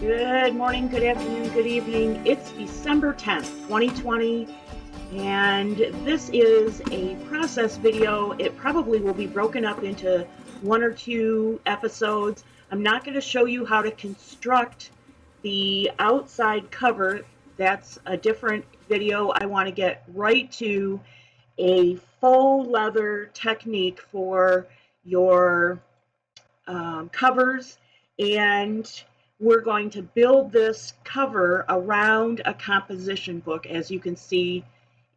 Good morning, good afternoon, good evening. It's December 10th, 2020, and this is a process video. It probably will be broken up into 1 or 2 episodes. I'm not going to show you how to construct the outside cover. That's a different video. I want to get right to a faux leather technique for your covers, and we're going to build this cover around a composition book, as you can see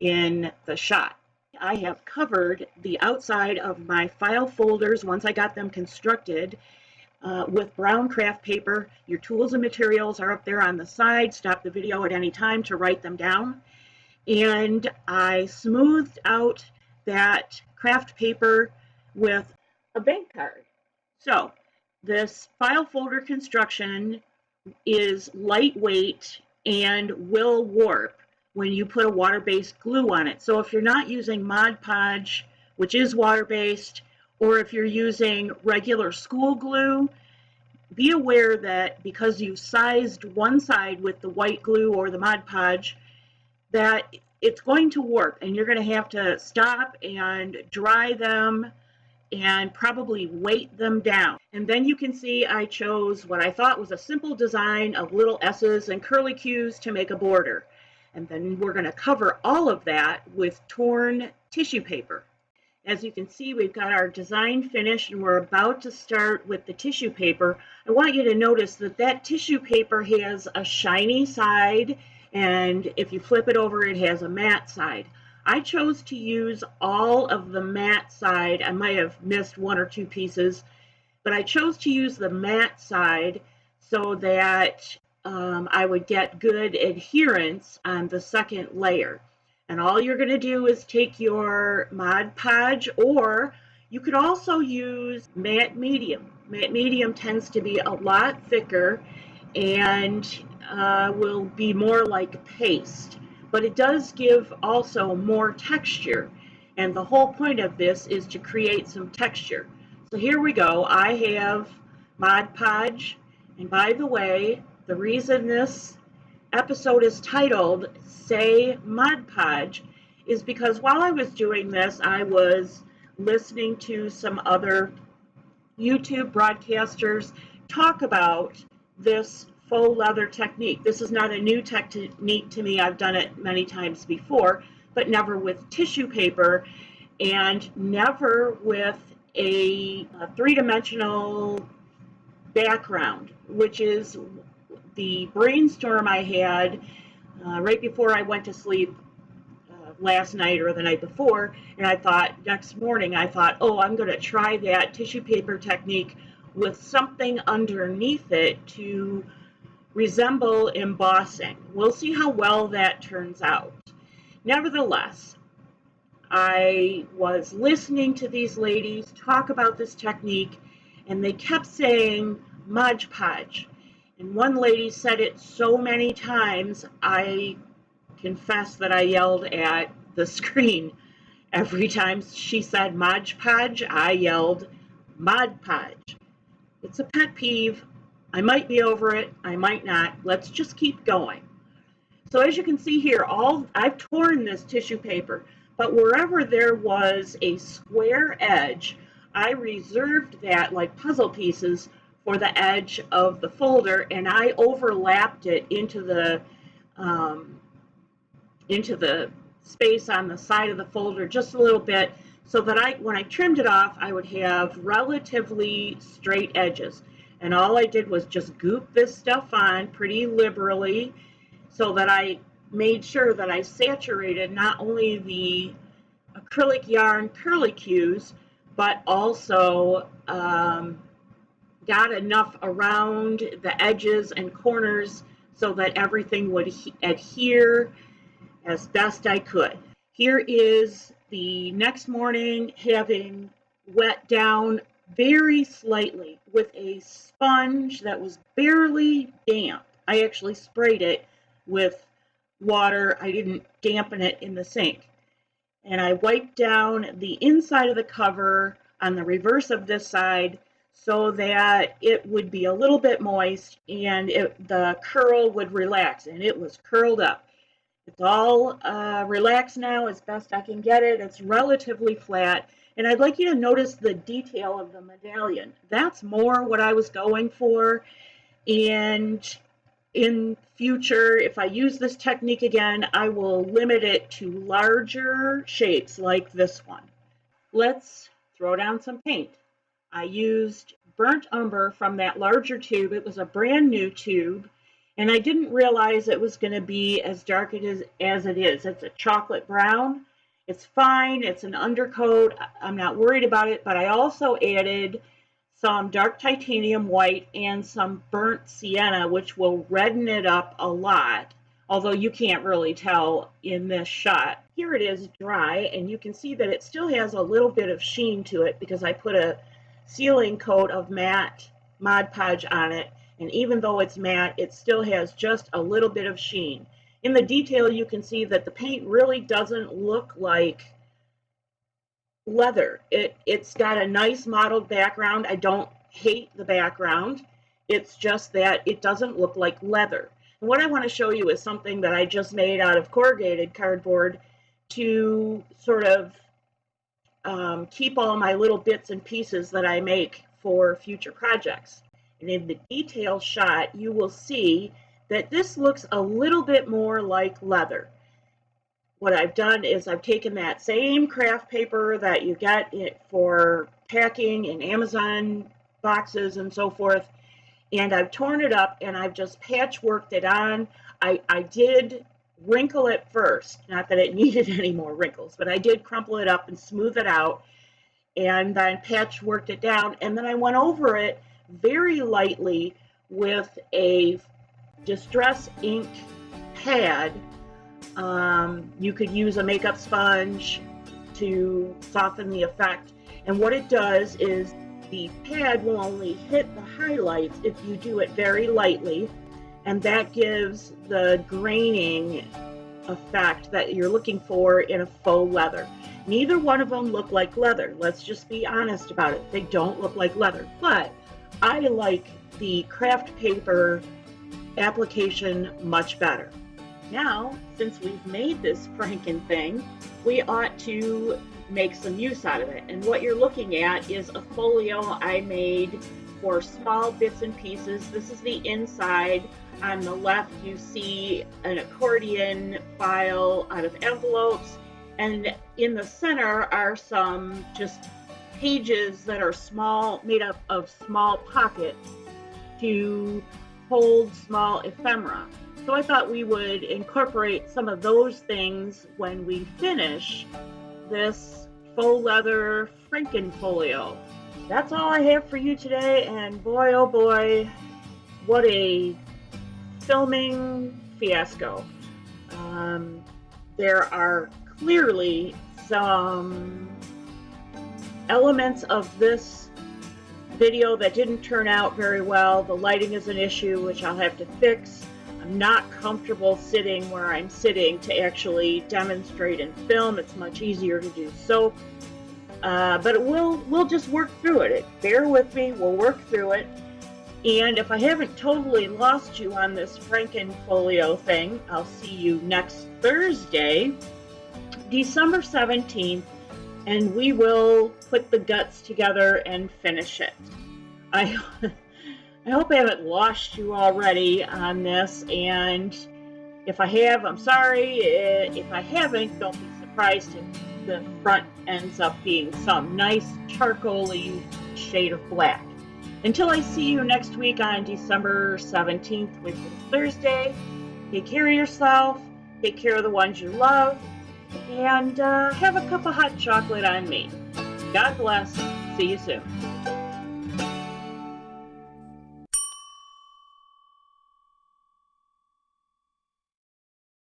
in the shot. I have covered the outside of my file folders once I got them constructed with brown craft paper. Your tools and materials are up there on the side. Stop the video at any time to write them down. And I smoothed out that craft paper with a bank card. So this file folder construction is lightweight and will warp when you put a water-based glue on it. So if you're not using Mod Podge, which is water-based, or if you're using regular school glue, be aware that because you've sized one side with the white glue or the Mod Podge, that it's going to warp, and you're going to have to stop and dry them and probably weight them down. And then you can see I chose what I thought was a simple design of little S's and curlicues to make a border. And then we're going to cover all of that with torn tissue paper. As you can see, we've got our design finished, and we're about to start with the tissue paper. I want you to notice that that tissue paper has a shiny side, and if you flip it over, it has a matte side. I chose to use all of the matte side. I might have missed 1 or 2 pieces, but I chose to use the matte side so that I would get good adherence on the second layer. And all you're going to do is take your Mod Podge, or you could also use matte medium. Matte medium tends to be a lot thicker and will be more like paste. But it does give also more texture, and the whole point of this is to create some texture. So here we go. I have Mod Podge, and by the way, the reason this episode is titled Say Mod Podge is because while I was doing this, I was listening to some other YouTube broadcasters talk about this faux leather technique. This is not a new technique to me. I've done it many times before, but never with tissue paper and never with a 3-dimensional background, which is the brainstorm I had right before I went to sleep last night or the night before. And I thought, next morning, oh, I'm going to try that tissue paper technique with something underneath it to resemble embossing. We'll see how well that turns out. Nevertheless, I was listening to these ladies talk about this technique, and they kept saying Mod Podge. And one lady said it so many times, I confess that I yelled at the screen. Every time she said Mod Podge, I yelled Mod Podge. It's a pet peeve. I might be over it, I might not. Let's just keep going. So as you can see here, I've torn this tissue paper, but wherever there was a square edge, I reserved that like puzzle pieces for the edge of the folder, and I overlapped it into the space on the side of the folder just a little bit, so that when I trimmed it off, I would have relatively straight edges. And all I did was just goop this stuff on pretty liberally so that I made sure that I saturated not only the acrylic yarn curlicues, but also got enough around the edges and corners so that everything would adhere as best I could. Here is the next morning, having wet down very slightly with a sponge that was barely damp. I actually sprayed it with water. I didn't dampen it in the sink. And I wiped down the inside of the cover on the reverse of this side so that it would be a little bit moist and the curl would relax, and it was curled up. It's all relaxed now as best I can get it. It's relatively flat. And I'd like you to notice the detail of the medallion. That's more what I was going for. And in future, if I use this technique again, I will limit it to larger shapes like this one. Let's throw down some paint. I used burnt umber from that larger tube. It was a brand new tube, and I didn't realize it was going to be as dark as it is. It's a chocolate brown. It's fine. It's an undercoat. I'm not worried about it, but I also added some dark titanium white and some burnt sienna, which will redden it up a lot, although you can't really tell in this shot. Here it is dry, and you can see that it still has a little bit of sheen to it because I put a sealing coat of matte Mod Podge on it, and even though it's matte, it still has just a little bit of sheen. In the detail, you can see that the paint really doesn't look like leather. It's got a nice mottled background. I don't hate the background. It's just that it doesn't look like leather. And what I want to show you is something that I just made out of corrugated cardboard to sort of keep all my little bits and pieces that I make for future projects. And in the detail shot, you will see that this looks a little bit more like leather. What I've done is I've taken that same craft paper that you get for packing in Amazon boxes and so forth, and I've torn it up and I've just patchworked it on. I did wrinkle it first, not that it needed any more wrinkles, but I did crumple it up and smooth it out, and then patchworked it down, and then I went over it very lightly with a Distress ink pad. You could use a makeup sponge to soften the effect, and what it does is the pad will only hit the highlights if you do it very lightly, and that gives the graining effect that you're looking for in a faux leather. Neither one of them look like leather. Let's just be honest about it. They don't look like leather, but I like the craft paper application much better. Now, since we've made this Franken thing, we ought to make some use out of it. And what you're looking at is a folio I made for small bits and pieces. This is the inside. On the left, you see an accordion file out of envelopes. And in the center are some just pages that are small, made up of small pockets to hold small ephemera. So I thought we would incorporate some of those things when we finish this faux leather Franken folio. That's all I have for you today, and boy oh boy, what a filming fiasco. There are clearly some elements of this video that didn't turn out very well. The lighting is an issue, which I'll have to fix. I'm not comfortable sitting where I'm sitting to actually demonstrate and film. It's much easier to do so. But we'll just work through it. Bear with me, we'll work through it. And if I haven't totally lost you on this Franken folio thing, I'll see you next Thursday, December 17th, and we will put the guts together and finish it. I hope I haven't lost you already on this, and if I have, I'm sorry. If I haven't, don't be surprised if the front ends up being some nice charcoal-y shade of black. Until I see you next week on December 17th, which is Thursday, take care of yourself, take care of the ones you love, and have a cup of hot chocolate on me. God bless. See you soon.